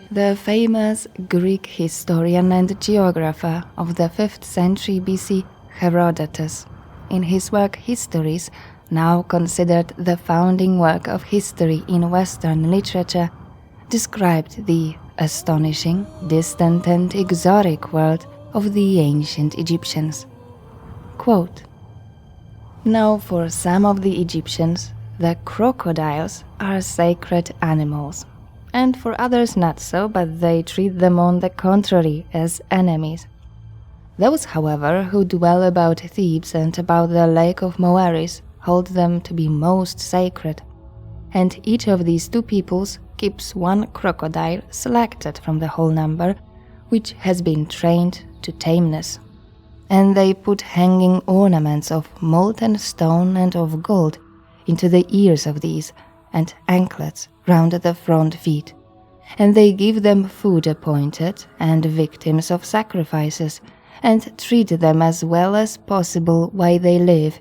The famous Greek historian and geographer of the 5th century BC, Herodotus, in his work Histories, now considered the founding work of history in Western literature, described the astonishing, distant and exotic world of the ancient Egyptians. Quote, "Now for some of the Egyptians, the crocodiles are sacred animals, and for others not so, but they treat them on the contrary as enemies. Those, however, who dwell about Thebes and about the lake of Moeris hold them to be most sacred, and each of these two peoples keeps one crocodile selected from the whole number, which has been trained to tameness. And they put hanging ornaments of molten stone and of gold into the ears of these, and anklets round the front feet, and they give them food appointed and victims of sacrifices, and treat them as well as possible while they live,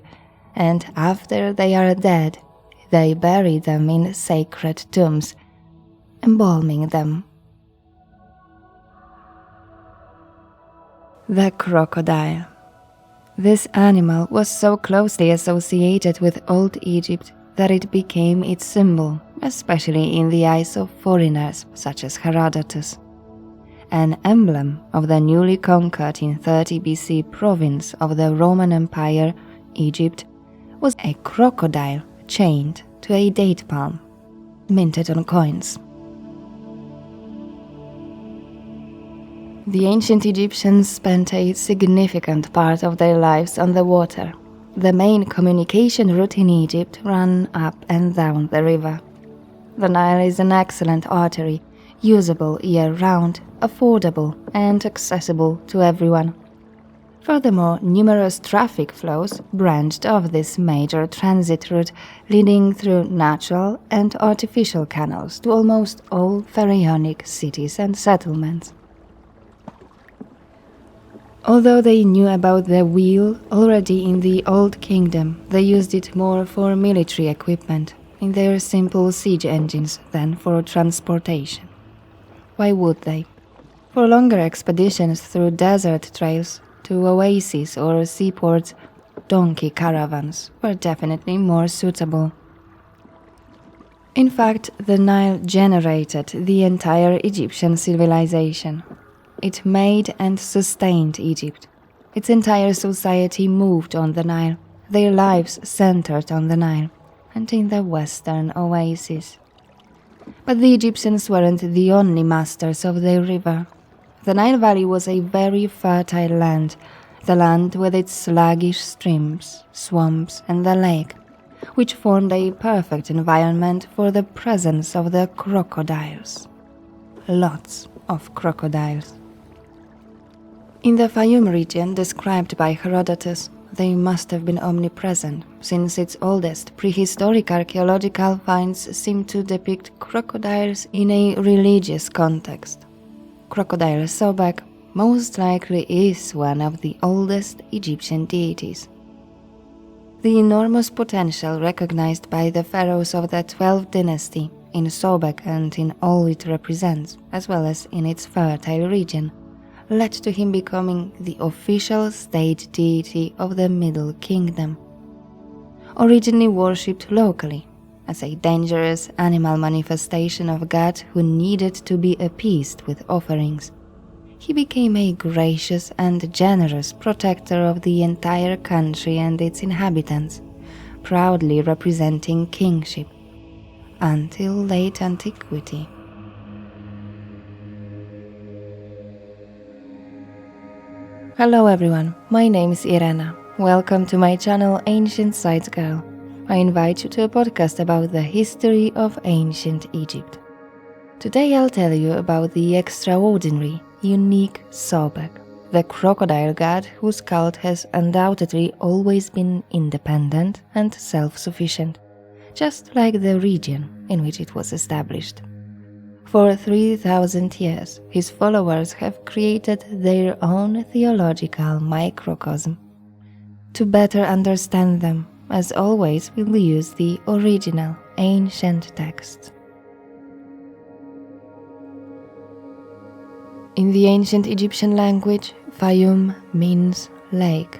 and after they are dead, they bury them in sacred tombs, embalming them." The crocodile. This animal was so closely associated with Old Egypt that it became its symbol, especially in the eyes of foreigners such as Herodotus. An emblem of the newly conquered in 30 BC province of the Roman Empire, Egypt, was a crocodile chained to a date palm, minted on coins. The ancient Egyptians spent a significant part of their lives on the water. The main communication route in Egypt ran up and down the river. The Nile is an excellent artery, usable year-round, affordable and accessible to everyone. Furthermore, numerous traffic flows branched off this major transit route, leading through natural and artificial canals to almost all pharaonic cities and settlements. Although they knew about the wheel already in the Old Kingdom, they used it more for military equipment in their simple siege engines than for transportation. Why would they? For longer expeditions through desert trails to oases or seaports, donkey caravans were definitely more suitable. In fact, the Nile generated the entire Egyptian civilization. It made and sustained Egypt. Its entire society moved on the Nile, their lives centered on the Nile and in the western oases. But the Egyptians weren't the only masters of their river. The Nile Valley was a very fertile land, the land with its sluggish streams, swamps and the lake, which formed a perfect environment for the presence of the crocodiles. Lots of crocodiles. In the Faiyum region described by Herodotus, they must have been omnipresent, since its oldest prehistoric archaeological finds seem to depict crocodiles in a religious context. Crocodile Sobek most likely is one of the oldest Egyptian deities. The enormous potential recognized by the pharaohs of the 12th dynasty in Sobek and in all it represents, as well as in its fertile region, led to him becoming the official state deity of the Middle Kingdom. Originally worshipped locally as a dangerous animal manifestation of God who needed to be appeased with offerings, he became a gracious and generous protector of the entire country and its inhabitants, proudly representing kingship, until late antiquity. Hello everyone, my name is Irena. Welcome to my channel Ancient Sites Girl. I invite you to a podcast about the history of ancient Egypt. Today I'll tell you about the extraordinary, unique Sobek, the crocodile god whose cult has undoubtedly always been independent and self-sufficient, just like the region in which it was established. For 3,000 years, his followers have created their own theological microcosm. To better understand them, as always, we'll use the original ancient texts. In the ancient Egyptian language, Faiyum means lake.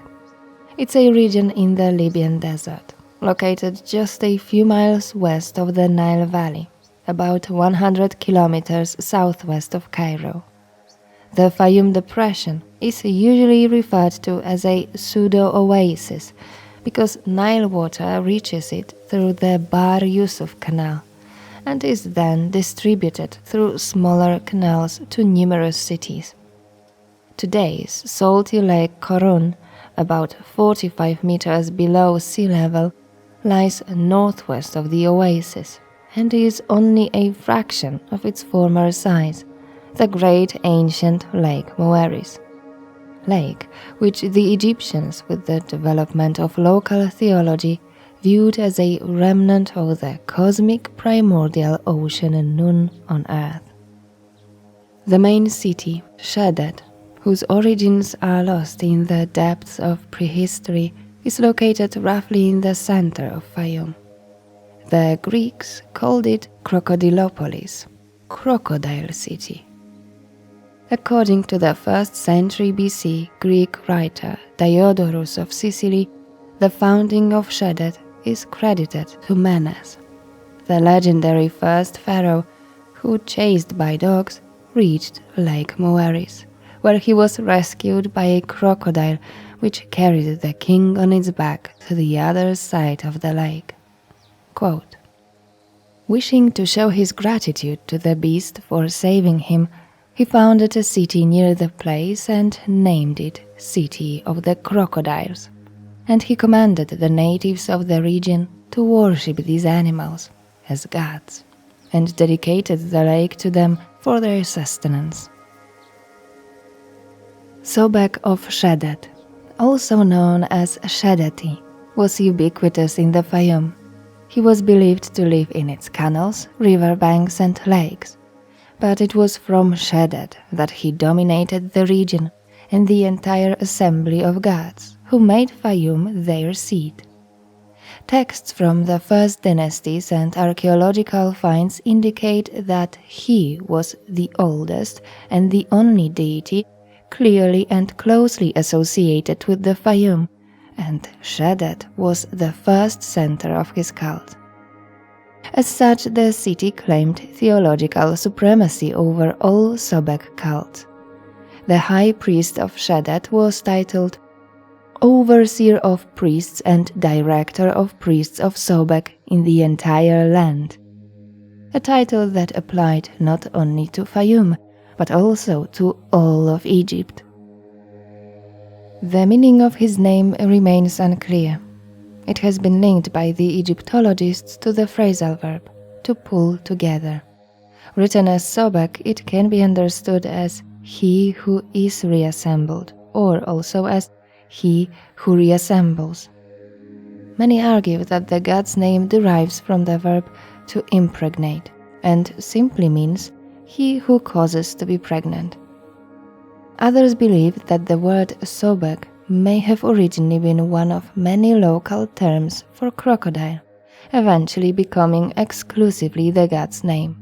It's a region in the Libyan desert, located just a few miles west of the Nile Valley, about 100 kilometers southwest of Cairo. The Faiyum Depression is usually referred to as a pseudo-oasis because Nile water reaches it through the Bar Yusuf Canal and is then distributed through smaller canals to numerous cities. Today's salty Lake Korun, about 45 meters below sea level, lies northwest of the oasis and is only a fraction of its former size, the great ancient Lake Moeris. Lake which the Egyptians, with the development of local theology, viewed as a remnant of the cosmic primordial ocean Khnum on Earth. The main city, Shedet, whose origins are lost in the depths of prehistory, is located roughly in the center of Faiyum. The Greeks called it Crocodilopolis, Crocodile City. According to the 1st century BC Greek writer Diodorus of Sicily, the founding of Shedet is credited to Menes, the legendary first pharaoh who, chased by dogs, reached Lake Moeris, where he was rescued by a crocodile which carried the king on its back to the other side of the lake. Quote, wishing to show his gratitude to the beast for saving him, he founded a city near the place and named it City of the Crocodiles, and he commanded the natives of the region to worship these animals as gods, and dedicated the lake to them for their sustenance. Sobek of Shedet, also known as Shedeti, was ubiquitous in the Faiyum. He was believed to live in its canals, riverbanks and lakes, but it was from Shedet that he dominated the region and the entire assembly of gods who made Faiyum their seat. Texts from the first dynasties and archaeological finds indicate that he was the oldest and the only deity clearly and closely associated with the Faiyum, and Shedet was the first center of his cult. As such, the city claimed theological supremacy over all Sobek cults. The high priest of Shedet was titled Overseer of Priests and Director of Priests of Sobek in the entire land, a title that applied not only to Faiyum, but also to all of Egypt. The meaning of his name remains unclear. It has been linked by the Egyptologists to the phrasal verb, to pull together. Written as Sobek, it can be understood as he who is reassembled, or also as he who reassembles. Many argue that the god's name derives from the verb to impregnate, and simply means he who causes to be pregnant. Others believe that the word Sobek may have originally been one of many local terms for crocodile, eventually becoming exclusively the god's name.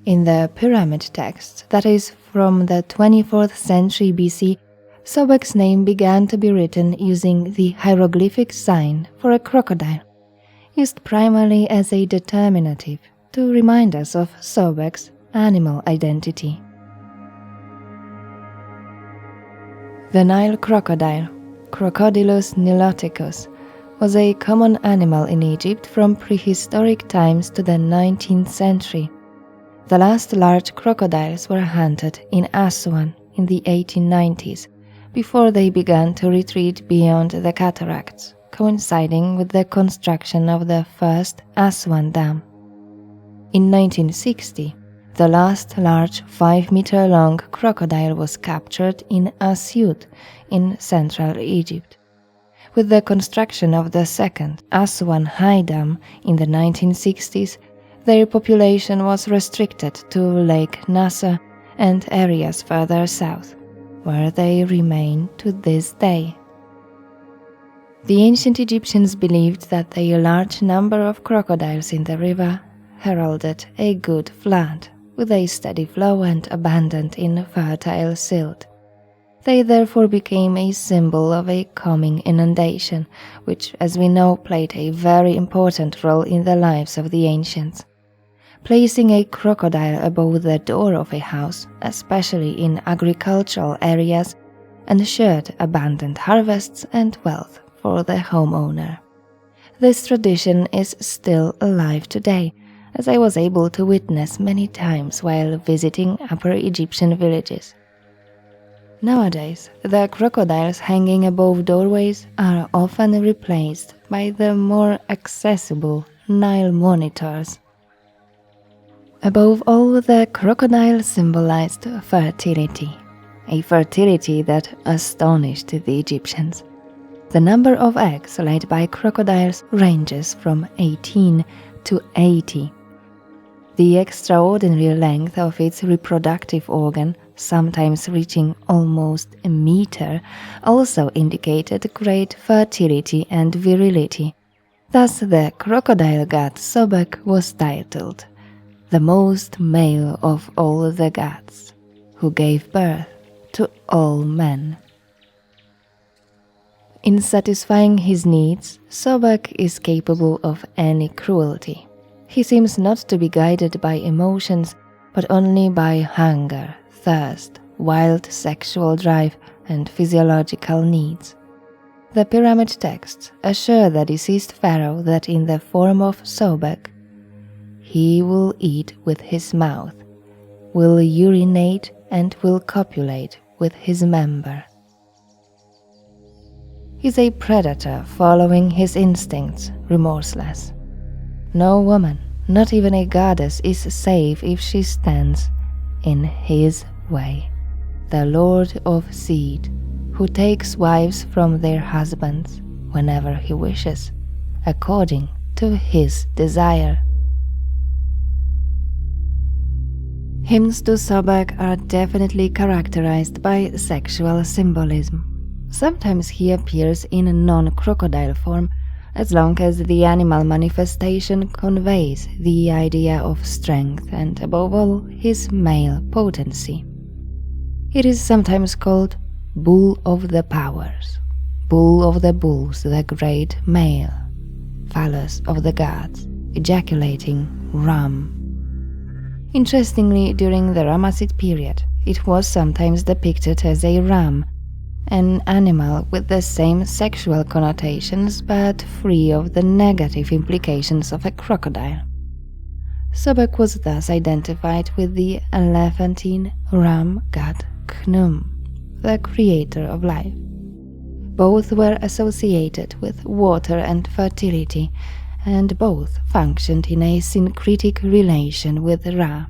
In the pyramid texts, that is from the 24th century BC, Sobek's name began to be written using the hieroglyphic sign for a crocodile, used primarily as a determinative to remind us of Sobek's animal identity. The Nile crocodile, Crocodilus niloticus, was a common animal in Egypt from prehistoric times to the 19th century. The last large crocodiles were hunted in Aswan in the 1890s, before they began to retreat beyond the cataracts, coinciding with the construction of the first Aswan Dam. In 1960, the last large 5-meter-long crocodile was captured in Asyut in central Egypt. With the construction of the second Aswan High Dam in the 1960s, their population was restricted to Lake Nasser and areas further south, where they remain to this day. The ancient Egyptians believed that a large number of crocodiles in the river heralded a good flood, with a steady flow and abundant in fertile silt. They therefore became a symbol of a coming inundation, which, as we know, played a very important role in the lives of the ancients. Placing a crocodile above the door of a house, especially in agricultural areas, ensured abundant harvests and wealth for the homeowner. This tradition is still alive today, as I was able to witness many times while visiting Upper Egyptian villages. Nowadays, the crocodiles hanging above doorways are often replaced by the more accessible Nile monitors. Above all, the crocodile symbolized fertility, a fertility that astonished the Egyptians. The number of eggs laid by crocodiles ranges from 18 to 80. The extraordinary length of its reproductive organ, sometimes reaching almost a meter, also indicated great fertility and virility. Thus the crocodile god Sobek was titled the most male of all the gods, who gave birth to all men. In satisfying his needs, Sobek is capable of any cruelty. He seems not to be guided by emotions, but only by hunger, thirst, wild sexual drive, and physiological needs. The pyramid texts assure the deceased pharaoh that in the form of Sobek, he will eat with his mouth, will urinate, and will copulate with his member. He's a predator following his instincts, remorseless. No woman, not even a goddess, is safe if she stands in his way. The Lord of Seed, who takes wives from their husbands whenever he wishes, according to his desire. Hymns to Sobek are definitely characterized by sexual symbolism. Sometimes he appears in a non-crocodile form, as long as the animal manifestation conveys the idea of strength and, above all, his male potency. It is sometimes called Bull of the Powers, Bull of the Bulls, the great male, Phallus of the gods, ejaculating ram. Interestingly, during the Ramessid period, it was sometimes depicted as a ram, an animal with the same sexual connotations but free of the negative implications of a crocodile. Sobek was thus identified with the elephantine ram god Khnum, the creator of life. Both were associated with water and fertility, and both functioned in a syncretic relation with Ra,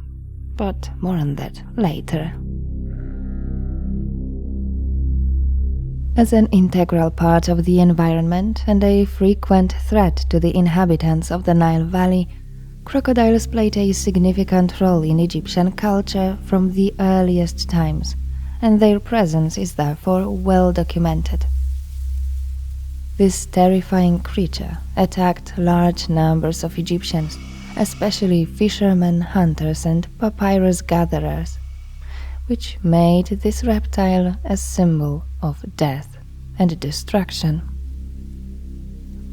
but more on that later. As an integral part of the environment and a frequent threat to the inhabitants of the Nile Valley, crocodiles played a significant role in Egyptian culture from the earliest times, and their presence is therefore well documented. This terrifying creature attacked large numbers of Egyptians, especially fishermen, hunters, and papyrus gatherers, which made this reptile a symbol of death and destruction.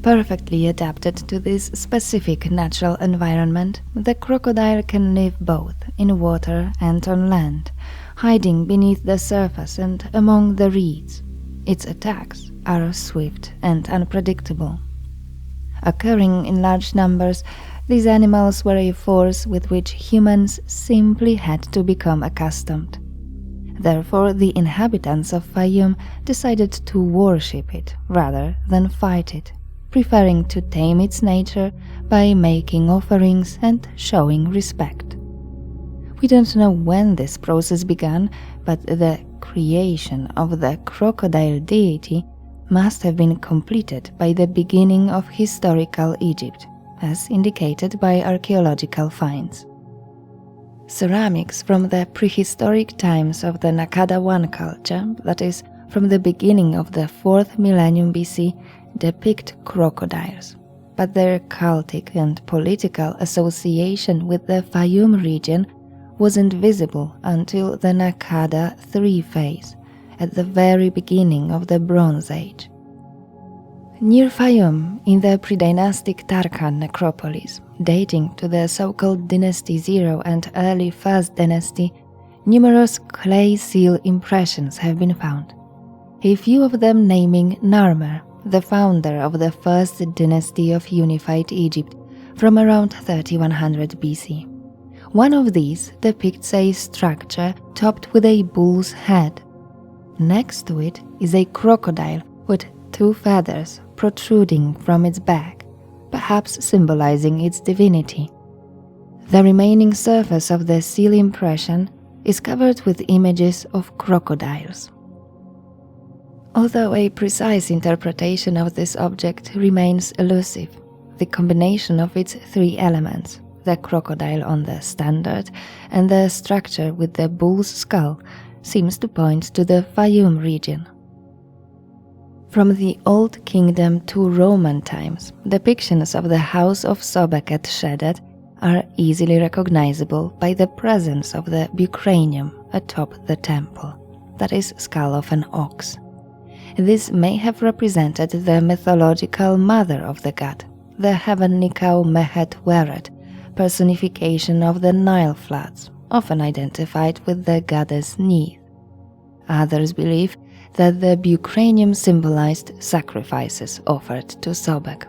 Perfectly adapted to this specific natural environment, the crocodile can live both in water and on land, hiding beneath the surface and among the reeds. Its attacks are swift and unpredictable. Occurring in large numbers, these animals were a force with which humans simply had to become accustomed. Therefore, the inhabitants of Faiyum decided to worship it rather than fight it, preferring to tame its nature by making offerings and showing respect. We don't know when this process began, but the creation of the crocodile deity must have been completed by the beginning of historical Egypt, as indicated by archaeological finds. Ceramics from the prehistoric times of the Nakada I culture, that is, from the beginning of the 4th millennium BC, depict crocodiles, but their cultic and political association with the Faiyum region wasn't visible until the Nakada III phase, at the very beginning of the Bronze Age. Near Faiyum, in the pre-dynastic Tarkhan necropolis, dating to the so-called Dynasty 0 and early 1st Dynasty, numerous clay seal impressions have been found, a few of them naming Narmer, the founder of the first dynasty of unified Egypt from around 3100 BC. One of these depicts a structure topped with a bull's head. Next to it is a crocodile with 2 feathers protruding from its back, perhaps symbolizing its divinity. The remaining surface of the seal impression is covered with images of crocodiles. Although a precise interpretation of this object remains elusive, the combination of its 3 elements, the crocodile on the standard and the structure with the bull's skull, seems to point to the Faiyum region. From the Old Kingdom to Roman times, depictions of the house of Sobek at Shedet are easily recognizable by the presence of the bucranium atop the temple, that is, skull of an ox. This may have represented the mythological mother of the god, the heavenly cow Mehet Weret, personification of the Nile floods, often identified with the goddess Neith. Others believe that the bucranium symbolized sacrifices offered to Sobek.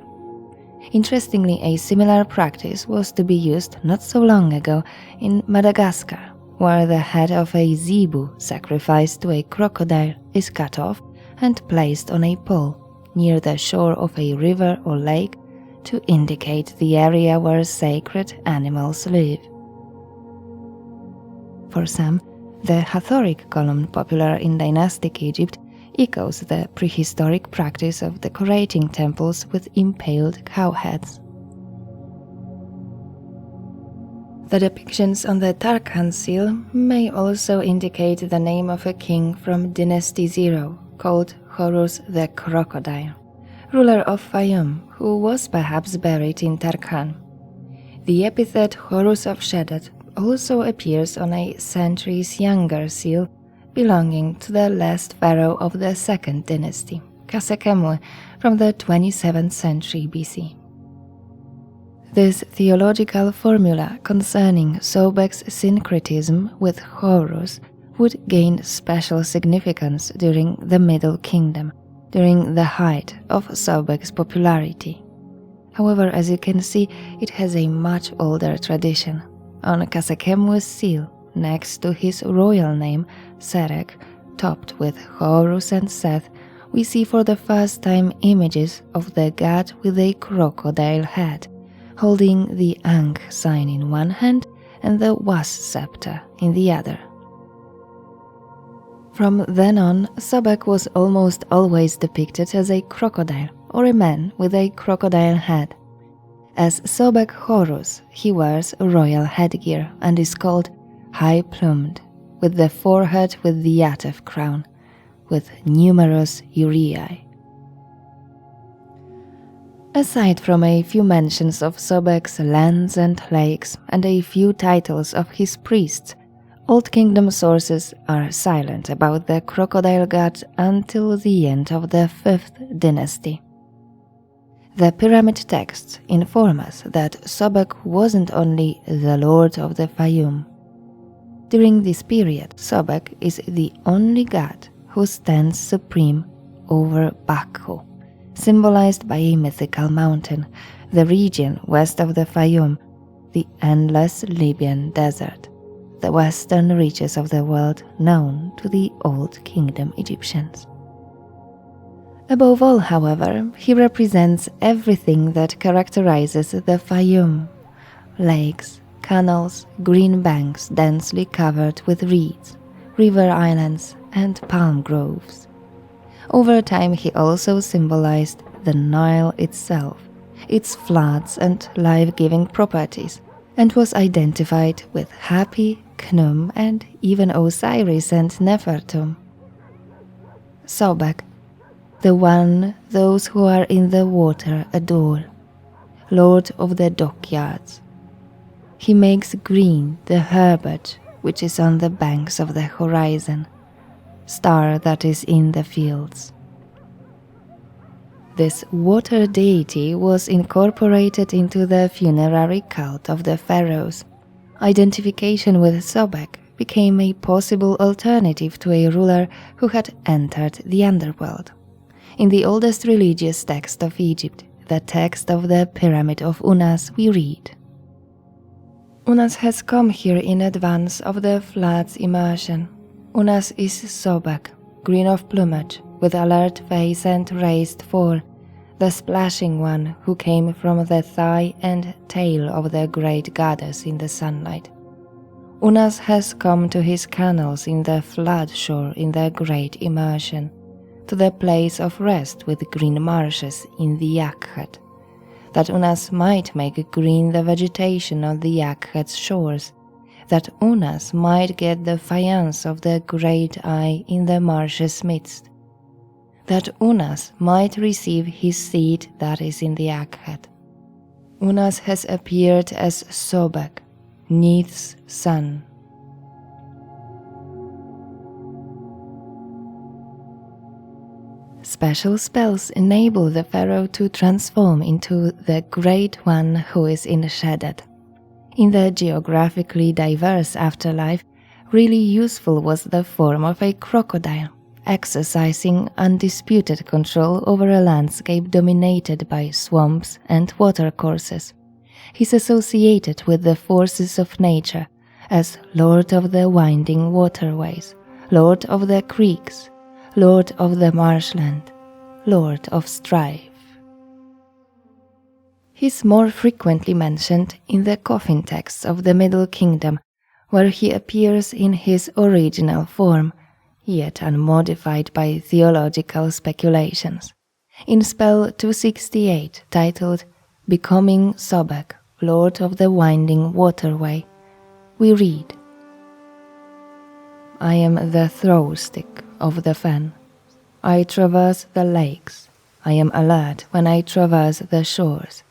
Interestingly, a similar practice was to be used not so long ago in Madagascar, where the head of a zebu sacrificed to a crocodile is cut off and placed on a pole near the shore of a river or lake to indicate the area where sacred animals live. For some, the Hathoric column popular in dynastic Egypt echoes the prehistoric practice of decorating temples with impaled cow heads. The depictions on the Tarkhan seal may also indicate the name of a king from Dynasty 0 called Horus the Crocodile, ruler of Faiyum, who was perhaps buried in Tarkhan. The epithet Horus of Shedet also appears on a centuries younger seal belonging to the last pharaoh of the second dynasty, Khasekhemwy, from the 27th century BC. This theological formula concerning Sobek's syncretism with Horus would gain special significance during the Middle Kingdom, during the height of Sobek's popularity. However, as you can see, it has a much older tradition. On Khasekhemwy's seal, next to his royal name, Serek, topped with Horus and Seth, we see for the first time images of the god with a crocodile head, holding the Ankh sign in one hand and the Was scepter in the other. From then on, Sobek was almost always depicted as a crocodile or a man with a crocodile head. As Sobek Horus, he wears royal headgear and is called high-plumed, with the forehead with the Yatef crown, with numerous uraei. Aside from a few mentions of Sobek's lands and lakes and a few titles of his priests, Old Kingdom sources are silent about the crocodile god until the end of the 5th dynasty. The pyramid texts inform us that Sobek wasn't only the lord of the Faiyum. During this period, Sobek is the only god who stands supreme over Bakhu, symbolized by a mythical mountain, the region west of the Faiyum, the endless Libyan desert, the western reaches of the world known to the Old Kingdom Egyptians. Above all, however, he represents everything that characterizes the Faiyum: lakes, canals, green banks densely covered with reeds, river islands, and palm groves. Over time, he also symbolized the Nile itself, its floods and life-giving properties, and was identified with Hapi, Khnum, and even Osiris and Nefertum. Sobek, the one those who are in the water adore, Lord of the dockyards. He makes green the herbage which is on the banks of the horizon, star that is in the fields. This water deity was incorporated into the funerary cult of the pharaohs. Identification with Sobek became a possible alternative to a ruler who had entered the underworld. In the oldest religious text of Egypt, the text of the Pyramid of Unas, we read, Unas has come here in advance of the flood's immersion. Unas is Sobek, green of plumage, with alert face and raised fore, the splashing one who came from the thigh and tail of the great goddess in the sunlight. Unas has come to his canals in the flood shore in the great immersion, to the place of rest with green marshes in the Yakhet, that Unas might make green the vegetation on the Yakhet's shores, that Unas might get the faience of the great eye in the marshes midst, that Unas might receive his seed that is in the Yakhet. Unas has appeared as Sobek, Neith's son. Special spells enable the pharaoh to transform into the Great One who is in Shedet. In the geographically diverse afterlife, really useful was the form of a crocodile, exercising undisputed control over a landscape dominated by swamps and watercourses. He's associated with the forces of nature as Lord of the winding waterways, Lord of the creeks, Lord of the marshland, Lord of strife. He is more frequently mentioned in the coffin texts of the Middle Kingdom, where he appears in his original form, yet unmodified by theological speculations. In spell 268, titled Becoming Sobek, Lord of the Winding Waterway, we read, I am the throw stick of the fen. I traverse the lakes. I am alert when I traverse the shores.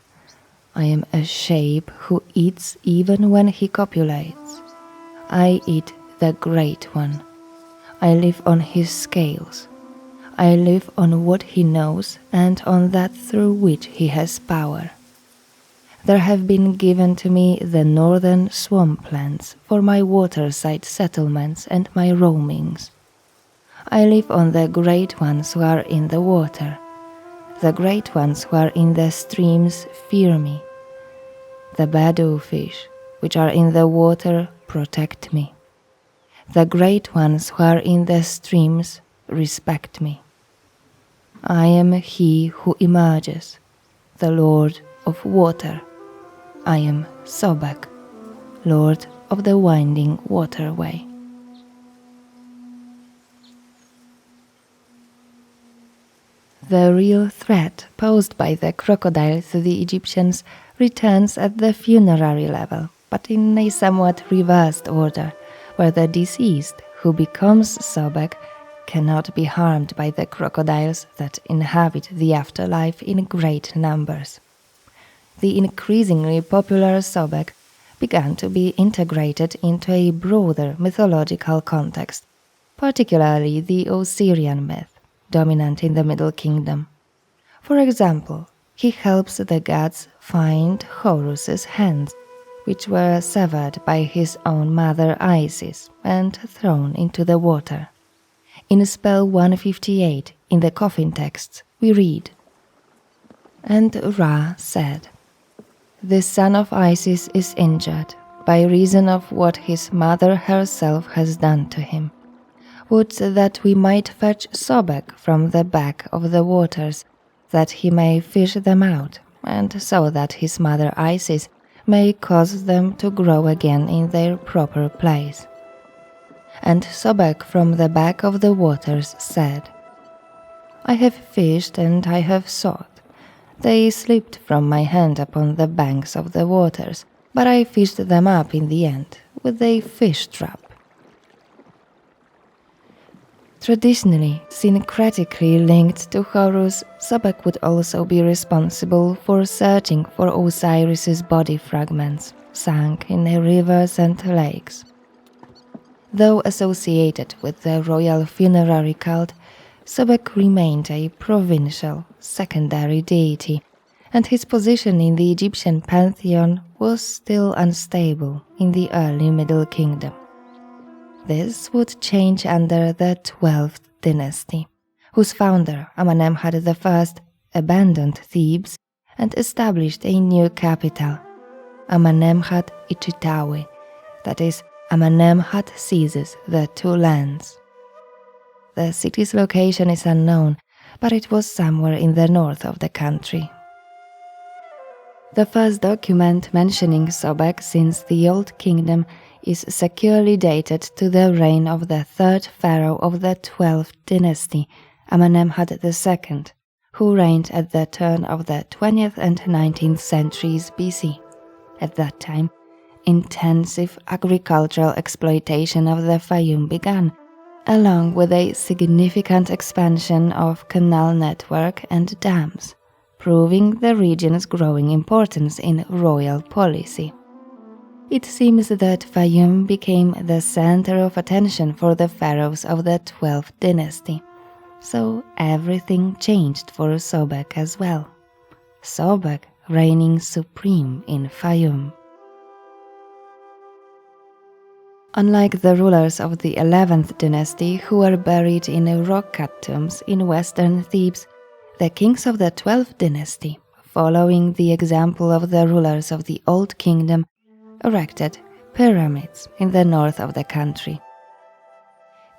I am a shape who eats even when he copulates. I eat the Great One. I live on his scales. I live on what he knows and on that through which he has power. There have been given to me the northern swamplands for my waterside settlements and my roamings. I live on the great ones who are in the water. The great ones who are in the streams fear me. The Badu fish, which are in the water, protect me. The great ones who are in the streams respect me. I am he who emerges, the Lord of water. I am Sobek, Lord of the winding waterway. The real threat posed by the crocodile to the Egyptians returns at the funerary level, but in a somewhat reversed order, where the deceased, who becomes Sobek, cannot be harmed by the crocodiles that inhabit the afterlife in great numbers. The increasingly popular Sobek began to be integrated into a broader mythological context, particularly the Osirian myth, dominant in the Middle Kingdom. For example, he helps the gods find Horus's hands, which were severed by his own mother Isis and thrown into the water. In spell 158, in the coffin texts, we read, And Ra said, The son of Isis is injured by reason of what his mother herself has done to him. Would that we might fetch Sobek from the back of the waters, that he may fish them out, and so that his mother Isis may cause them to grow again in their proper place. And Sobek from the back of the waters said, I have fished and I have sought. They slipped from my hand upon the banks of the waters, but I fished them up in the end with a fish trap. Traditionally, syncretically linked to Horus, Sobek would also be responsible for searching for Osiris's body fragments, sunk in rivers and lakes. Though associated with the royal funerary cult, Sobek remained a provincial, secondary deity, and his position in the Egyptian pantheon was still unstable in the early Middle Kingdom. This would change under the 12th dynasty, whose founder, Amenemhat I, abandoned Thebes and established a new capital, Amenemhat Ichitawi, that is, Amenemhat seizes the two lands. The city's location is unknown, but it was somewhere in the north of the country. The first document mentioning Sobek since the Old Kingdom is securely dated to the reign of the third pharaoh of the 12th dynasty, Amenemhat II, who reigned at the turn of the 20th and 19th centuries BC. At that time, intensive agricultural exploitation of the Faiyum began, along with a significant expansion of canal network and dams, proving the region's growing importance in royal policy. It seems that Faiyum became the center of attention for the pharaohs of the 12th dynasty, so everything changed for Sobek as well. Sobek reigning supreme in Faiyum. Unlike the rulers of the 11th dynasty who were buried in rock-cut tombs in western Thebes, the kings of the 12th dynasty, following the example of the rulers of the Old Kingdom, erected pyramids in the north of the country.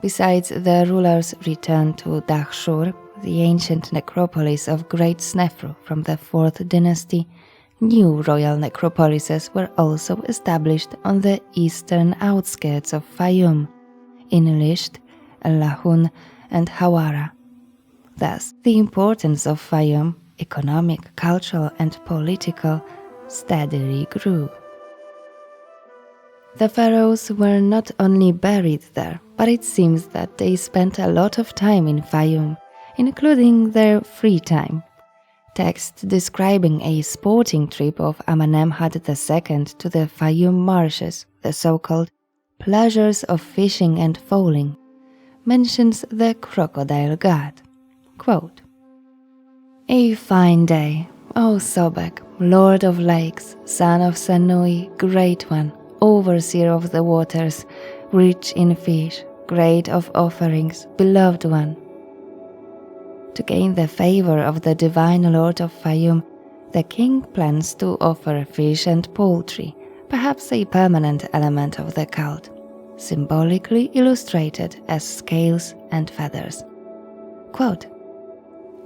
Besides the rulers returned to Dahshur, the ancient necropolis of Great Snefru from the 4th dynasty, new royal necropolises were also established on the eastern outskirts of Faiyum, in Lisht, Lahun, and Hawara. Thus, the importance of Faiyum, economic, cultural, and political, steadily grew. The pharaohs were not only buried there, but it seems that they spent a lot of time in Faiyum, including their free time. Texts describing a sporting trip of Amenemhat II to the Faiyum marshes, the so-called pleasures of fishing and fowling, mentions the crocodile god. Quote, "A fine day, O Sobek, lord of lakes, son of Sanui, great one, overseer of the waters, rich in fish, great of offerings, beloved one." To gain the favor of the divine lord of Faiyum, the king plans to offer fish and poultry, perhaps a permanent element of the cult, symbolically illustrated as scales and feathers. Quote,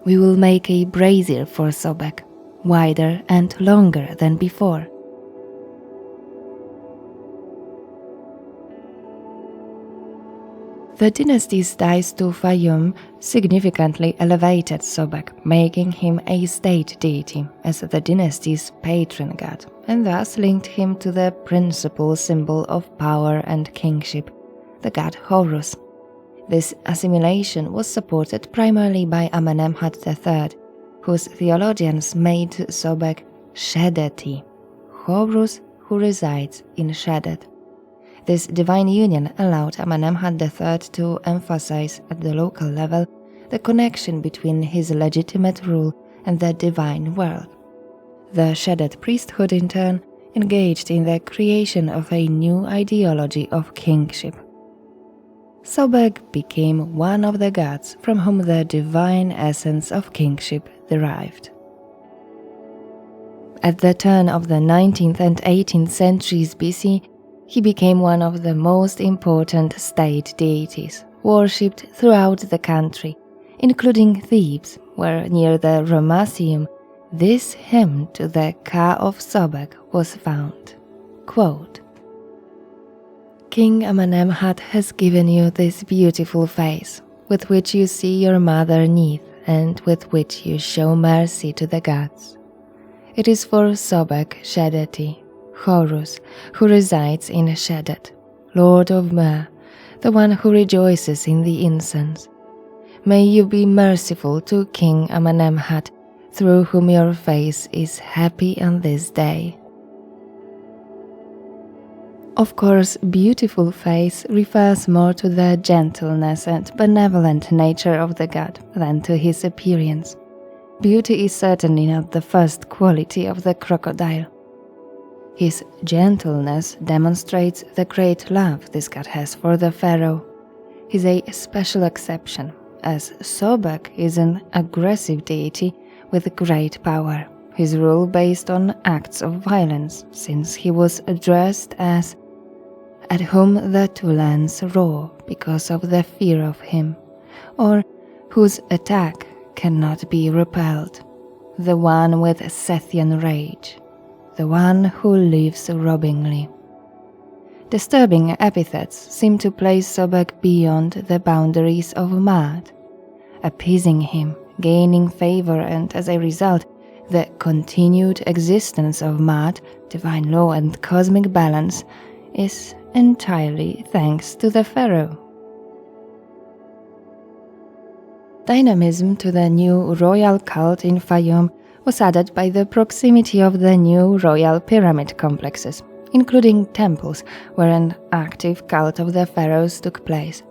"We will make a brazier for Sobek, wider and longer than before." The dynasty's ties to Faiyum significantly elevated Sobek, making him a state deity as the dynasty's patron god, and thus linked him to the principal symbol of power and kingship, the god Horus. This assimilation was supported primarily by Amenemhat III, whose theologians made Sobek Shedeti, Horus who resides in Shedet. This divine union allowed Amenemhat III to emphasize at the local level the connection between his legitimate rule and the divine world. The Shedet priesthood, in turn, engaged in the creation of a new ideology of kingship. Sobek became one of the gods from whom the divine essence of kingship derived. At the turn of the 19th and 18th centuries BC, he became one of the most important state deities, worshipped throughout the country, including Thebes, where near the Ramesseum, this hymn to the Ka of Sobek was found. Quote, "King Amenemhat has given you this beautiful face, with which you see your mother Neith, and with which you show mercy to the gods. It is for Sobek Shedeti, Horus, who resides in Shedet, Lord of Myrrh, the one who rejoices in the incense. May you be merciful to King Amenemhat, through whom your face is happy on this day." Of course, beautiful face refers more to the gentleness and benevolent nature of the god than to his appearance. Beauty is certainly not the first quality of the crocodile. His gentleness demonstrates the great love this god has for the pharaoh. He's a special exception, as Sobek is an aggressive deity with great power, his rule based on acts of violence, since he was addressed as "at whom the two lands roar because of the fear of him," or "whose attack cannot be repelled, the one with Sethian rage, the one who lives robbingly." Disturbing epithets seem to place Sobek beyond the boundaries of mad. Appeasing him, gaining favor, and as a result, the continued existence of mad, divine law, and cosmic balance is entirely thanks to the pharaoh. Dynamism to the new royal cult in Faiyum was added by the proximity of the new royal pyramid complexes, including temples where an active cult of the pharaohs took place.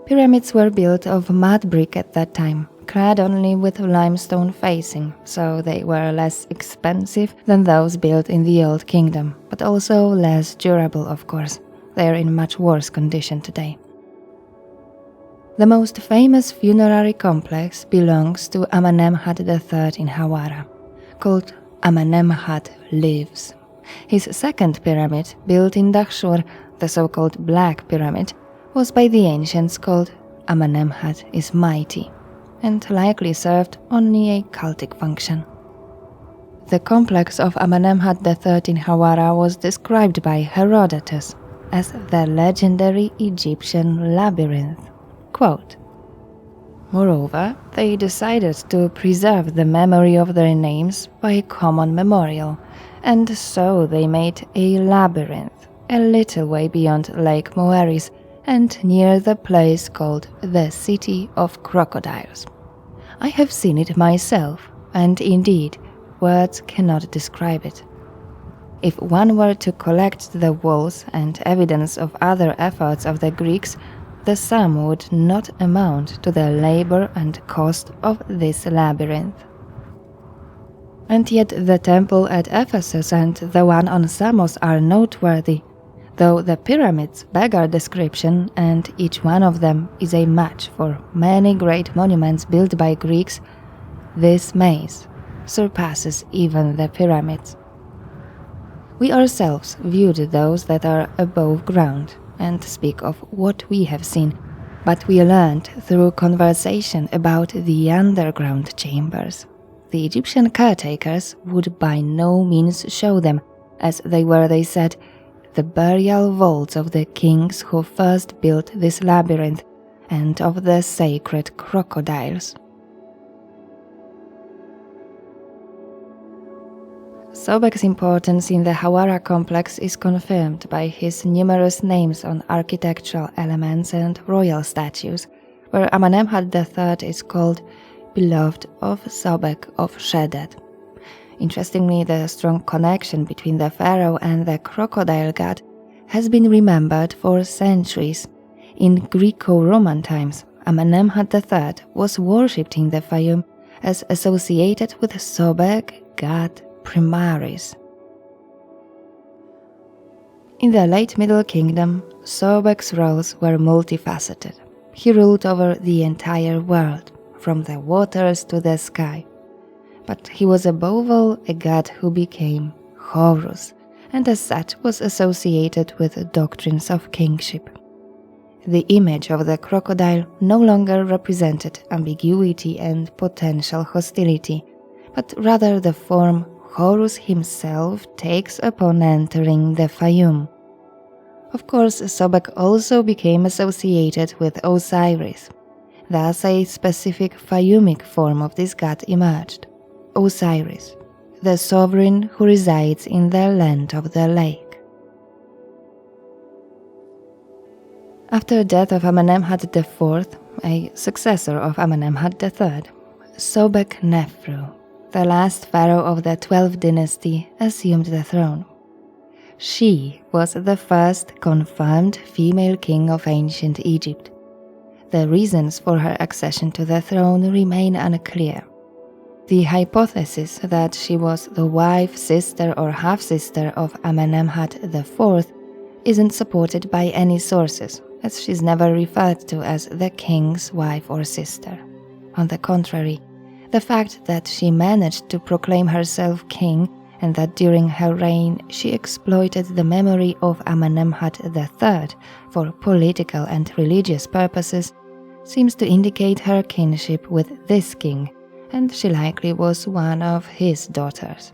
Pyramids were built of mud brick at that time, clad only with limestone facing, so they were less expensive than those built in the Old Kingdom, but also less durable, of course. They are in much worse condition today. The most famous funerary complex belongs to Amenemhat III in Hawara, called Amenemhat Lives. His second pyramid, built in Dahshur, the so-called Black Pyramid, was by the ancients called Amenemhat is Mighty, and likely served only a cultic function. The complex of Amenemhat III in Hawara was described by Herodotus as the legendary Egyptian labyrinth. Quote, "Moreover, they decided to preserve the memory of their names by a common memorial, and so they made a labyrinth a little way beyond Lake Moeris and near the place called the City of Crocodiles. I have seen it myself, and indeed, words cannot describe it. If one were to collect the walls and evidence of other efforts of the Greeks, the sum would not amount to the labor and cost of this labyrinth." And yet the temple at Ephesus and the one on Samos are noteworthy, though the pyramids beggar description and each one of them is a match for many great monuments built by Greeks. This maze surpasses even the pyramids. We ourselves viewed those that are above ground and speak of what we have seen, but we learned through conversation about the underground chambers. The Egyptian caretakers would by no means show them, as they were, they said, the burial vaults of the kings who first built this labyrinth and of the sacred crocodiles. Sobek's importance in the Hawara complex is confirmed by his numerous names on architectural elements and royal statues, where Amenemhat III is called Beloved of Sobek of Shedet. Interestingly, the strong connection between the pharaoh and the crocodile god has been remembered for centuries. In Greco-Roman times, Amenemhat III was worshipped in the Faiyum as associated with Sobek, god Primaris. In the late Middle Kingdom, Sobek's roles were multifaceted. He ruled over the entire world, from the waters to the sky. But he was above all a god who became Horus, and as such was associated with doctrines of kingship. The image of the crocodile no longer represented ambiguity and potential hostility, but rather the form Horus himself takes upon entering the Faiyum. Of course, Sobek also became associated with Osiris. Thus a specific Faiyumic form of this god emerged, Osiris, the sovereign who resides in the land of the lake. After the death of Amenemhat IV, a successor of Amenemhat III, Sobek Nefru, the last pharaoh of the 12th dynasty, assumed the throne. She was the first confirmed female king of ancient Egypt. The reasons for her accession to the throne remain unclear. The hypothesis that she was the wife, sister, or half-sister of Amenemhat IV isn't supported by any sources, as she's never referred to as the king's wife or sister. On the contrary, the fact that she managed to proclaim herself king and that during her reign she exploited the memory of Amenemhat III for political and religious purposes seems to indicate her kinship with this king, and she likely was one of his daughters.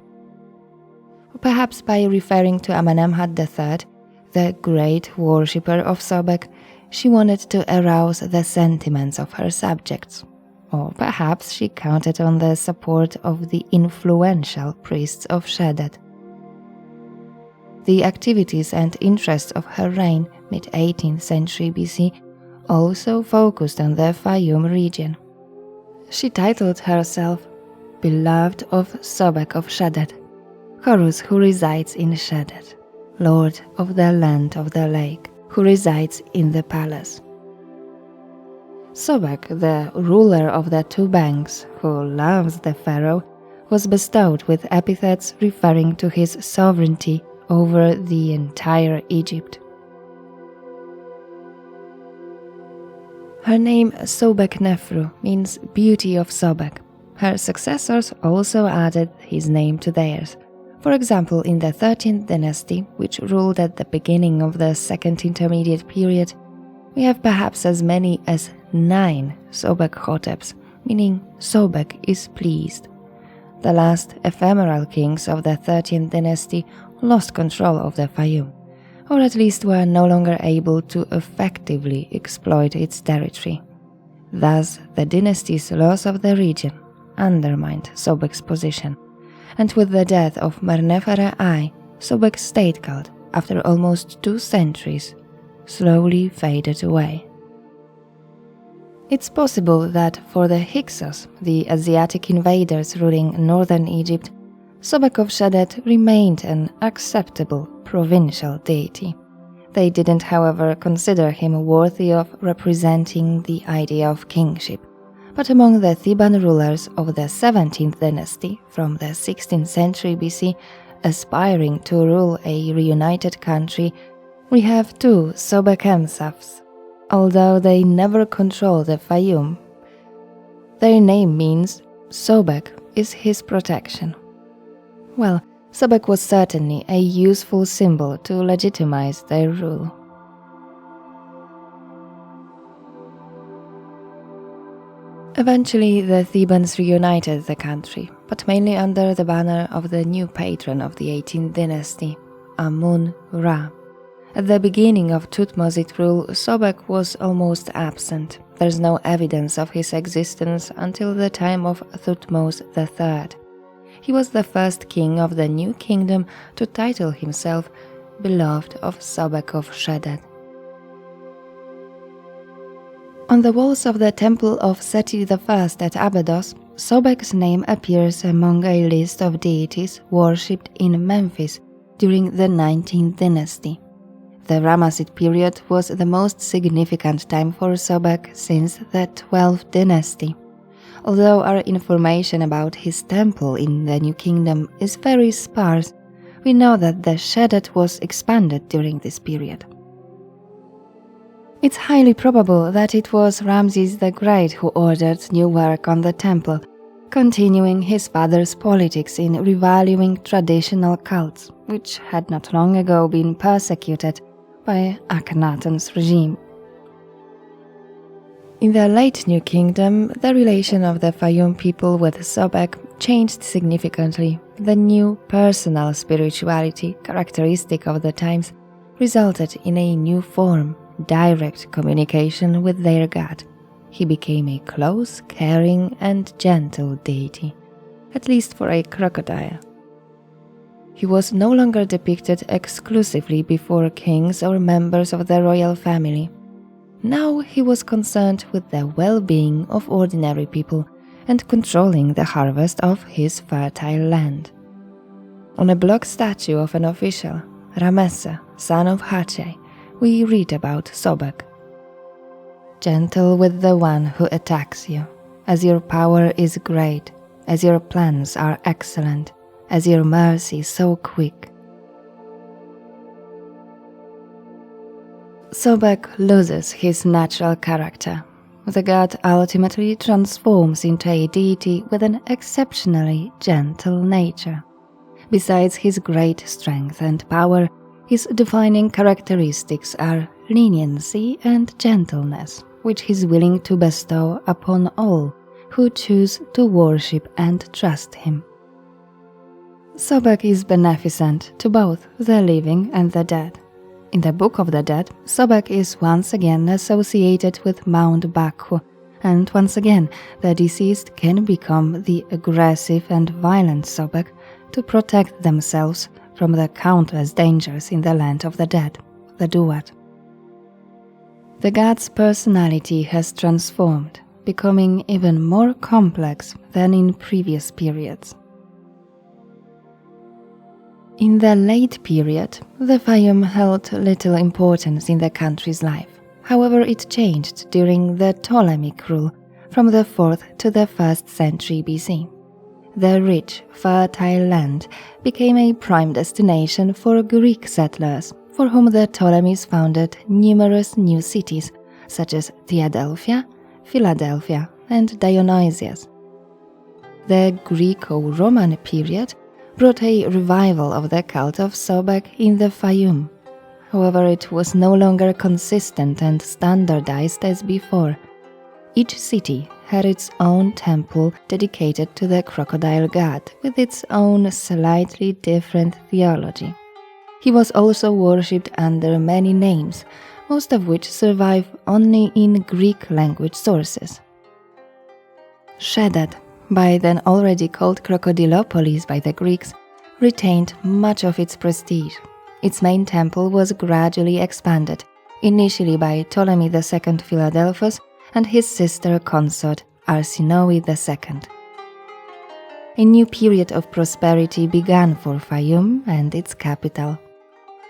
Perhaps by referring to Amenemhat III, the great worshipper of Sobek, she wanted to arouse the sentiments of her subjects. Or perhaps she counted on the support of the influential priests of Shedad. The activities and interests of her reign, mid-18th century BC, also focused on the Faiyum region. She titled herself Beloved of Sobek of Shedad, Horus who resides in Shedad, Lord of the land of the lake, who resides in the palace. Sobek, the ruler of the two banks, who loves the pharaoh, was bestowed with epithets referring to his sovereignty over the entire Egypt. Her name Sobek Nefru means beauty of Sobek. Her successors also added his name to theirs. For example, in the 13th dynasty, which ruled at the beginning of the Second Intermediate Period, we have perhaps as many as 9 Sobek Hoteps, meaning Sobek is pleased. The last ephemeral kings of the 13th dynasty lost control of the Faiyum, or at least were no longer able to effectively exploit its territory. Thus, the dynasty's loss of the region undermined Sobek's position, and with the death of Mernefere I, Sobek's state cult, after almost 2 centuries, slowly faded away. It's possible that for the Hyksos, the Asiatic invaders ruling northern Egypt, Sobek of Shedad remained an acceptable provincial deity. They didn't, however, consider him worthy of representing the idea of kingship. But among the Theban rulers of the 17th dynasty from the 16th century BC, aspiring to rule a reunited country, we have 2 Sobek Ensafs. Although they never control the Faiyum, their name means Sobek is his protection. Well, Sobek was certainly a useful symbol to legitimize their rule. Eventually, the Thebans reunited the country, but mainly under the banner of the new patron of the 18th dynasty, Amun-ra. At the beginning of Thutmosite rule, Sobek was almost absent. There's no evidence of his existence until the time of Thutmose III. He was the first king of the new kingdom to title himself Beloved of Sobek of Shedad. On the walls of the temple of Seti I at Abydos, Sobek's name appears among a list of deities worshipped in Memphis during the 19th dynasty. The Ramesside period was the most significant time for Sobek since the 12th dynasty. Although our information about his temple in the New Kingdom is very sparse, we know that the Shedad was expanded during this period. It's highly probable that it was Ramses the Great who ordered new work on the temple, continuing his father's politics in revaluing traditional cults, which had not long ago been persecuted by Akhenaten's regime. In the late New Kingdom, the relation of the Faiyum people with Sobek changed significantly. The new personal spirituality characteristic of the times resulted in a new form, direct communication with their god. He became a close, caring, and gentle deity, at least for a crocodile. He was no longer depicted exclusively before kings or members of the royal family. Now he was concerned with the well-being of ordinary people and controlling the harvest of his fertile land. On a block statue of an official, Ramesse, son of Hache, we read about Sobek. Gentle with the one who attacks you, as your power is great, as your plans are excellent, as your mercy so quick. Sobek loses his natural character. The god ultimately transforms into a deity with an exceptionally gentle nature. Besides his great strength and power, his defining characteristics are leniency and gentleness, which he is willing to bestow upon all who choose to worship and trust him. Sobek is beneficent to both the living and the dead. In the Book of the Dead, Sobek is once again associated with Mount Baku, and once again the deceased can become the aggressive and violent Sobek to protect themselves from the countless dangers in the land of the dead, the Duat. The god's personality has transformed, becoming even more complex than in previous periods. In the late period, the Faiyum held little importance in the country's life. However, it changed during the Ptolemaic rule from the 4th to the 1st century BC. The rich, fertile land became a prime destination for Greek settlers, for whom the Ptolemies founded numerous new cities, such as Theadelphia, Philadelphia, and Dionysius. The Greco-Roman period brought a revival of the cult of Sobek in the Faiyum. However, it was no longer consistent and standardized as before. Each city had its own temple dedicated to the crocodile god with its own slightly different theology. He was also worshipped under many names, most of which survive only in Greek language sources. Shedad, by then already called Crocodilopolis by the Greeks, retained much of its prestige. Its main temple was gradually expanded, initially by Ptolemy II Philadelphus and his sister consort Arsinoe II. A new period of prosperity began for Faiyum and its capital.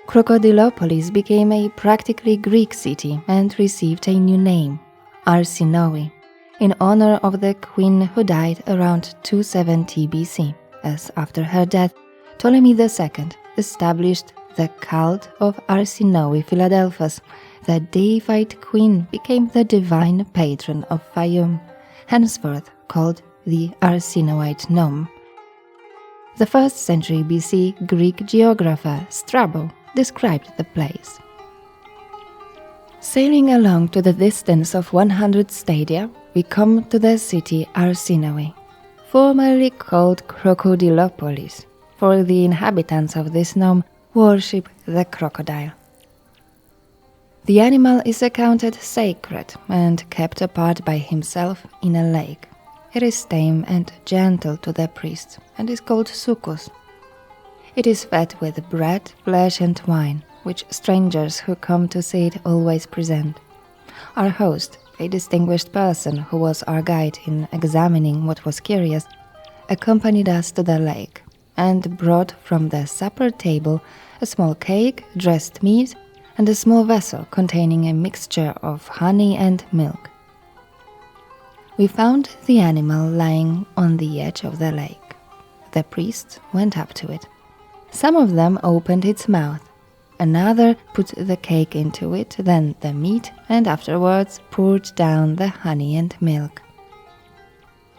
Crocodilopolis became a practically Greek city and received a new name, Arsinoe, in honor of the queen who died around 270 BC, as after her death, Ptolemy II established the cult of Arsinoe Philadelphus. The deified queen became the divine patron of Faiyum, henceforth called the Arsinoite Khnum. The 1st century BC Greek geographer Strabo described the place. Sailing along to the distance of 100 stadia, we come to the city Arsinoe, formerly called Crocodilopolis, for the inhabitants of this nome worship the crocodile. The animal is accounted sacred and kept apart by himself in a lake. It is tame and gentle to the priests and is called succus. It is fed with bread, flesh and wine, which strangers who come to see it always present. Our host, a distinguished person who was our guide in examining what was curious, accompanied us to the lake and brought from the supper table a small cake, dressed meat, and a small vessel containing a mixture of honey and milk. We found the animal lying on the edge of the lake. The priests went up to it. Some of them opened its mouth. Another put the cake into it, then the meat, and afterwards poured down the honey and milk.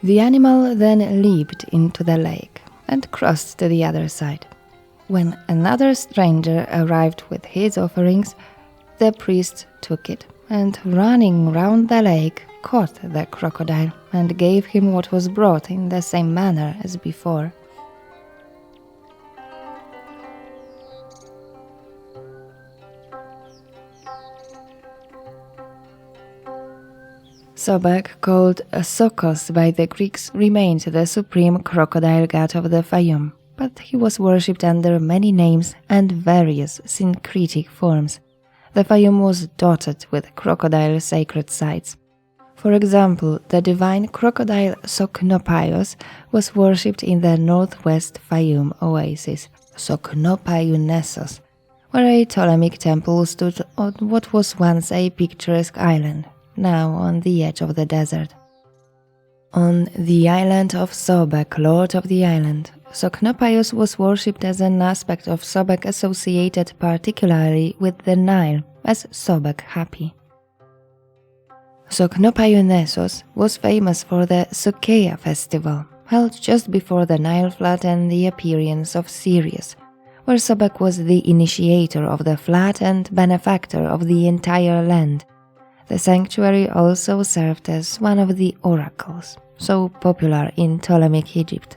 The animal then leaped into the lake and crossed to the other side. When another stranger arrived with his offerings, the priest took it and, running round the lake, caught the crocodile and gave him what was brought in the same manner as before. Sobek, called Sokos by the Greeks, remained the supreme crocodile god of the Faiyum, but he was worshipped under many names and various syncretic forms. The Faiyum was dotted with crocodile sacred sites. For example, the divine crocodile Soknopaios was worshipped in the northwest Faiyum oasis, Soknopaiounessos, where a Ptolemaic temple stood on what was once a picturesque island, now on the edge of the desert. On the island of Sobek, lord of the island, Socnopius was worshipped as an aspect of Sobek associated particularly with the Nile, as Sobek happy. Socnopionesos was famous for the Sokeia festival, held just before the Nile flood and the appearance of Sirius, where Sobek was the initiator of the flood and benefactor of the entire land. The sanctuary also served as one of the oracles, so popular in Ptolemaic Egypt.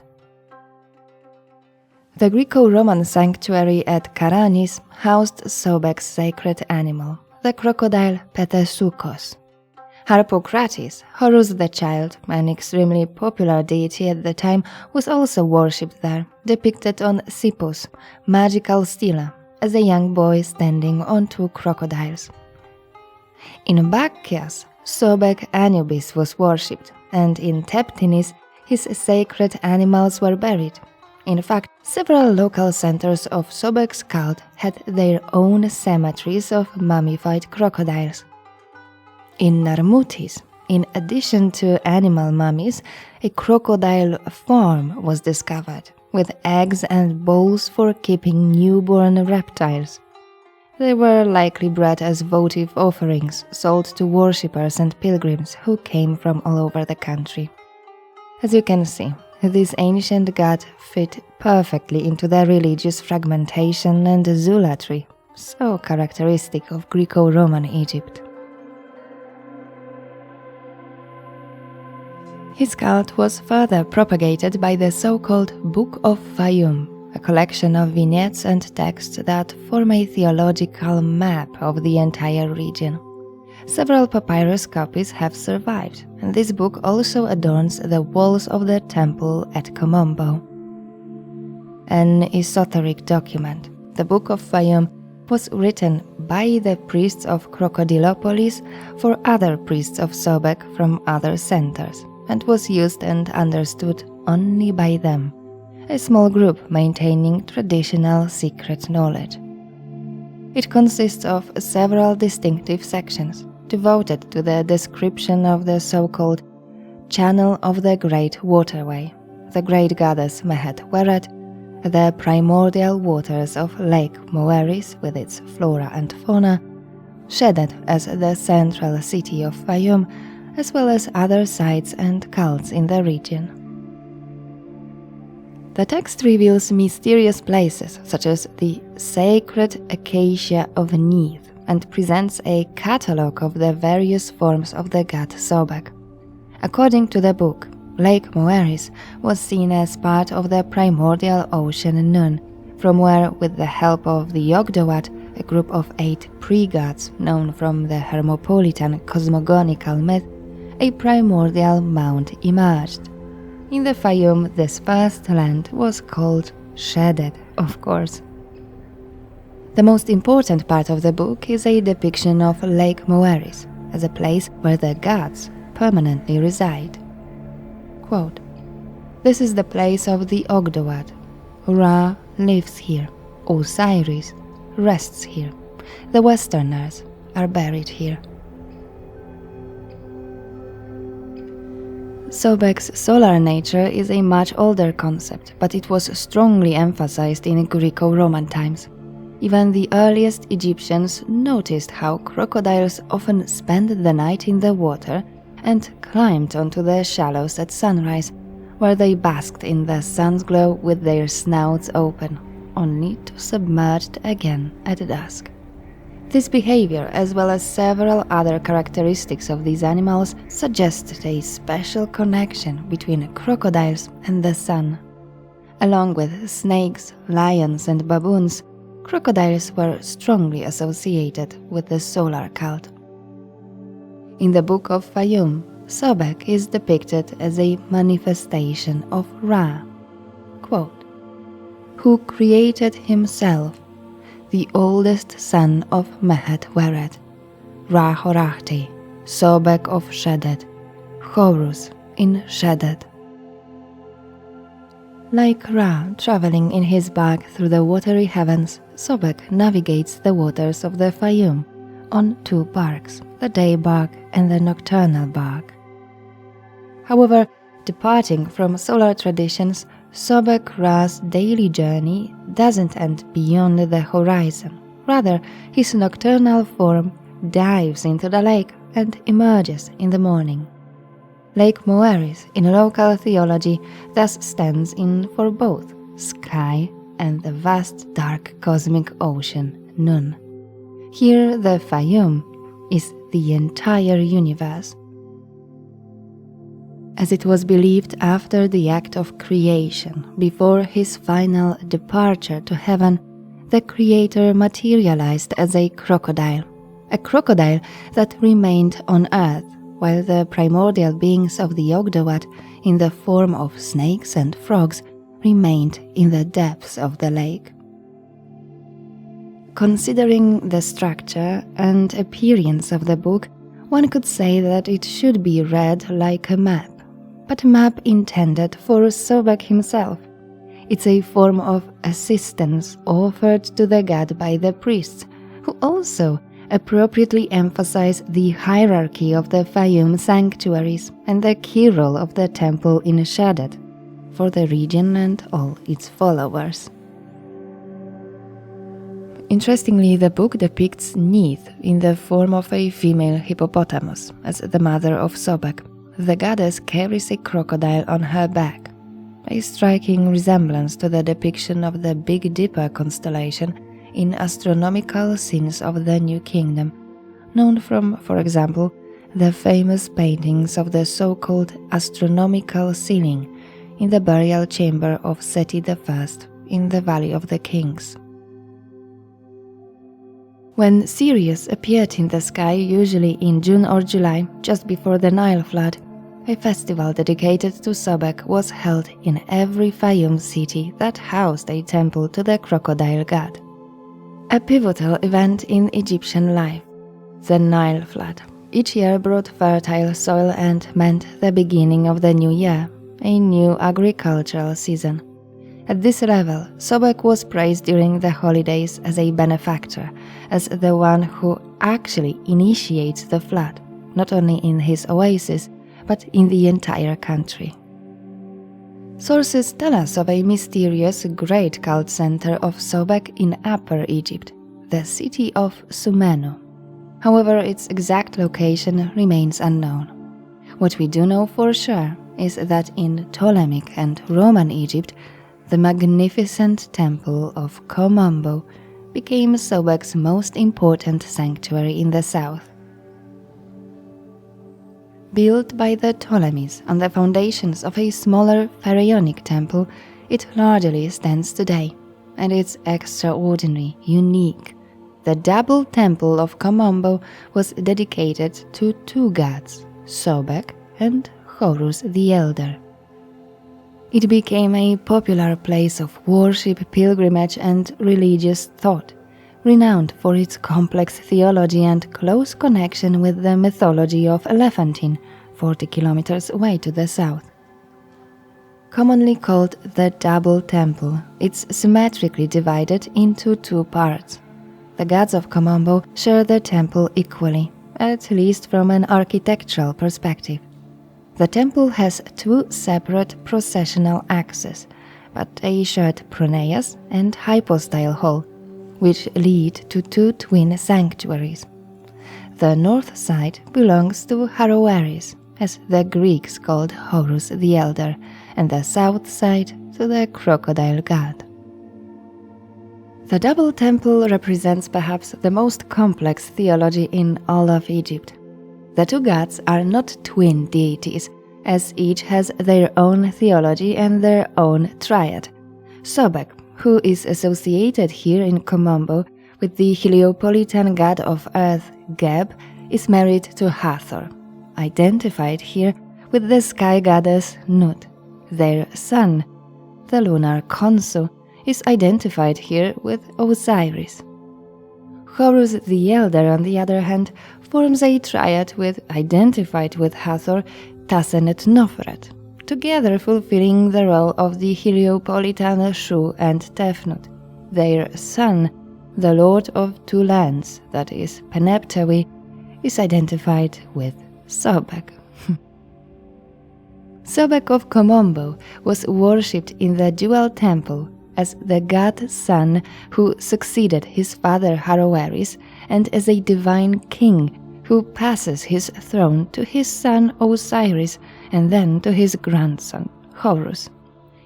The Greco-Roman sanctuary at Karanis housed Sobek's sacred animal, the crocodile Ptesuchos. Harpocrates, Horus the child, an extremely popular deity at the time, was also worshipped there, depicted on Sippus, magical stela, as a young boy standing on two crocodiles. In Bacchias, Sobek Anubis was worshipped, and in Teptinis, his sacred animals were buried. In fact, several local centers of Sobek's cult had their own cemeteries of mummified crocodiles. In Narmutis, in addition to animal mummies, a crocodile farm was discovered, with eggs and bowls for keeping newborn reptiles. They were likely bred as votive offerings sold to worshippers and pilgrims who came from all over the country. As you can see, this ancient god fit perfectly into the religious fragmentation and zealotry, so characteristic of Greco-Roman Egypt. His cult was further propagated by the so-called Book of Faiyum, a collection of vignettes and texts that form a theological map of the entire region. Several papyrus copies have survived, and this book also adorns the walls of the temple at Kom Ombo. An esoteric document, the Book of Faiyum was written by the priests of Crocodilopolis for other priests of Sobek from other centers, and was used and understood only by them, a small group maintaining traditional secret knowledge. It consists of several distinctive sections devoted to the description of the so-called Channel of the Great Waterway, the great goddess Mehet-Weret, the primordial waters of Lake Moeris with its flora and fauna, Shedet as the central city of Faiyum, as well as other sites and cults in the region. The text reveals mysterious places such as the sacred acacia of Neith and presents a catalogue of the various forms of the god Sobek. According to the book, Lake Moeris was seen as part of the primordial ocean Khnum, from where, with the help of the Ogdoad, a group of 8 pre-gods known from the Hermopolitan cosmogonical myth, a primordial mount emerged. In the Faiyum, this first land was called Shedet, of course. The most important part of the book is a depiction of Lake Moeris as a place where the gods permanently reside. Quote, "This is the place of the Ogdoad. Ra lives here. Osiris rests here. The Westerners are buried here." Sobek's solar nature is a much older concept, but it was strongly emphasized in Greco-Roman times. Even the earliest Egyptians noticed how crocodiles often spent the night in the water and climbed onto the shallows at sunrise, where they basked in the sun's glow with their snouts open, only to submerge again at dusk. This behavior, as well as several other characteristics of these animals, suggested a special connection between crocodiles and the sun. Along with snakes, lions, and baboons, crocodiles were strongly associated with the solar cult. In the Book of Faiyum, Sobek is depicted as a manifestation of Ra, quote, "who created himself, the oldest son of Mehet-Weret, Ra-Horachti, Sobek of Shedet, Horus in Shedet." Like Ra traveling in his bark through the watery heavens, Sobek navigates the waters of the Faiyum on two barks, the day bark and the nocturnal bark. However, departing from solar traditions, Sobek Ra's daily journey doesn't end beyond the horizon. Rather, his nocturnal form dives into the lake and emerges in the morning. Lake Moeris in local theology thus stands in for both sky and the vast dark cosmic ocean, Khnum. Here the Faiyum is the entire universe. As it was believed after the act of creation, before his final departure to heaven, the creator materialized as a crocodile that remained on earth, while the primordial beings of the Ogdoad, in the form of snakes and frogs, remained in the depths of the lake. Considering the structure and appearance of the book, one could say that it should be read like a map, but a map intended for Sobek himself. It's a form of assistance offered to the god by the priests, who also appropriately emphasize the hierarchy of the Faiyum sanctuaries and the key role of the temple in Shaddad for the region and all its followers. Interestingly, the book depicts Neith in the form of a female hippopotamus as the mother of Sobek. The goddess carries a crocodile on her back, a striking resemblance to the depiction of the Big Dipper constellation in astronomical scenes of the New Kingdom, known from, for example, the famous paintings of the so-called astronomical ceiling in the burial chamber of Seti I in the Valley of the Kings. When Sirius appeared in the sky, usually in June or July, just before the Nile flood, a festival dedicated to Sobek was held in every Faiyum city that housed a temple to the crocodile god. A pivotal event in Egyptian life, the Nile flood, each year brought fertile soil and meant the beginning of the new year, a new agricultural season. At this level, Sobek was praised during the holidays as a benefactor, as the one who actually initiates the flood, not only in his oasis, but in the entire country. Sources tell us of a mysterious great cult center of Sobek in Upper Egypt, the city of Sumenu. However, its exact location remains unknown. What we do know for sure is that in Ptolemaic and Roman Egypt, the magnificent temple of Kom Ombo became Sobek's most important sanctuary in the south. Built by the Ptolemies on the foundations of a smaller pharaonic temple, it largely stands today, and it's extraordinary, unique. The double temple of Kom Ombo was dedicated to two gods, Sobek and Horus the Elder. It became a popular place of worship, pilgrimage, and religious thought, renowned for its complex theology and close connection with the mythology of Elephantine, 40 kilometers away to the south. Commonly called the Double Temple, it's symmetrically divided into two parts. The gods of Kom Ombo share the temple equally, at least from an architectural perspective. The temple has two separate processional axes, but a shared pronaos and hypostyle hall, which lead to two twin sanctuaries. The north side belongs to Haroeris, as the Greeks called Horus the Elder, and the south side to the crocodile god. The double temple represents perhaps the most complex theology in all of Egypt. The two gods are not twin deities, as each has their own theology and their own triad. Sobek, who is associated here in Kom Ombo with the Heliopolitan god of earth Geb, is married to Hathor, identified here with the sky goddess Nut. Their son, the lunar Khonsu, is identified here with Osiris. Horus the Elder, on the other hand, forms a triad identified with Hathor, Tasenet Nofret, together fulfilling the role of the Heliopolitan Shu and Tefnut. Their son, the Lord of Two Lands, that is, Peneptawi, is identified with Sobek. Sobek of Kom Ombo was worshipped in the dual temple as the god-son who succeeded his father Haroeris, and as a divine king who passes his throne to his son Osiris and then to his grandson Horus.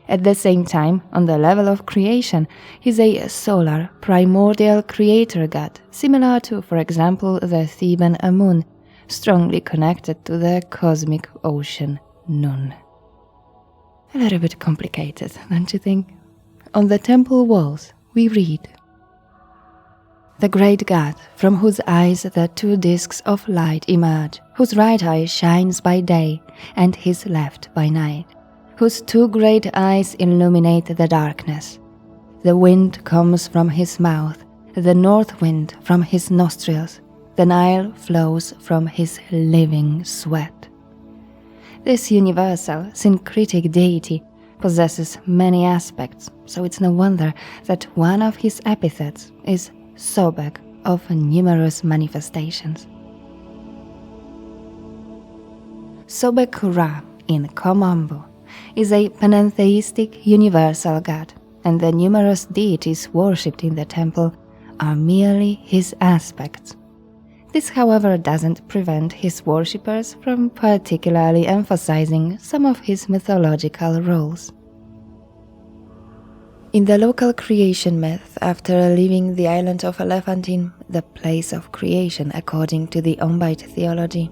At the same time, on the level of creation, he is a solar, primordial creator god, similar to, for example, the Theban Amun, strongly connected to the cosmic ocean Nun. A little bit complicated, don't you think? On the temple walls, we read, "The great god, from whose eyes the two discs of light emerge, whose right eye shines by day and his left by night, whose two great eyes illuminate the darkness. The wind comes from his mouth, the north wind from his nostrils, the Nile flows from his living sweat." This universal, syncretic deity possesses many aspects, so it's no wonder that one of his epithets is Sobek of numerous manifestations. Sobek Ra in Kom Ombo is a panentheistic universal god, and the numerous deities worshipped in the temple are merely his aspects. This, however, doesn't prevent his worshippers from particularly emphasizing some of his mythological roles. In the local creation myth, after leaving the island of Elephantine, the place of creation according to the Ombite theology,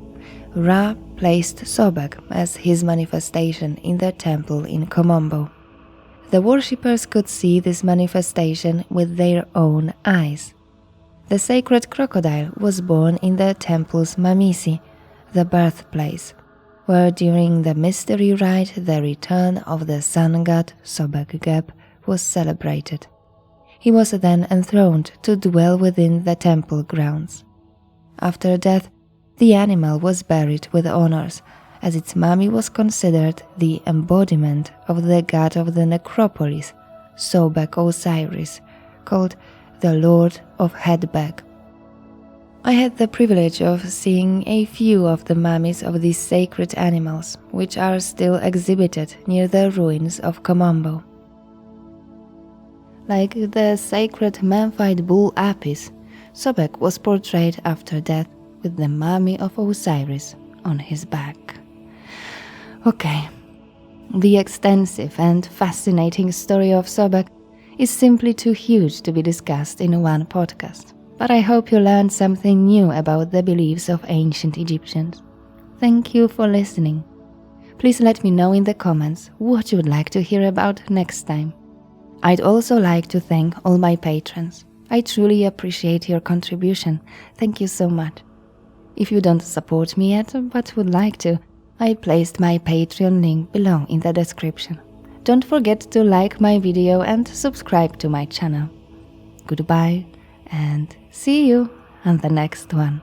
Ra placed Sobek as his manifestation in the temple in Kom Ombo. The worshippers could see this manifestation with their own eyes. The sacred crocodile was born in the temple's Mamisi, the birthplace, where during the mystery rite the return of the sun god Sobek was celebrated. He was then enthroned to dwell within the temple grounds. After death, the animal was buried with honors, as its mummy was considered the embodiment of the god of the necropolis, Sobek Osiris, called the Lord of Headbag. I had the privilege of seeing a few of the mummies of these sacred animals, which are still exhibited near the ruins of Kom Ombo. Like the sacred Memphite bull Apis, Sobek was portrayed after death with the mummy of Osiris on his back. Okay, the extensive and fascinating story of Sobek is simply too huge to be discussed in one podcast, but I hope you learned something new about the beliefs of ancient Egyptians. Thank you for listening. Please let me know in the comments what you would like to hear about next time. I'd also like to thank all my patrons. I truly appreciate your contribution. Thank you so much. If you don't support me yet, but would like to, I placed my Patreon link below in the description. Don't forget to like my video and subscribe to my channel. Goodbye, and see you on the next one.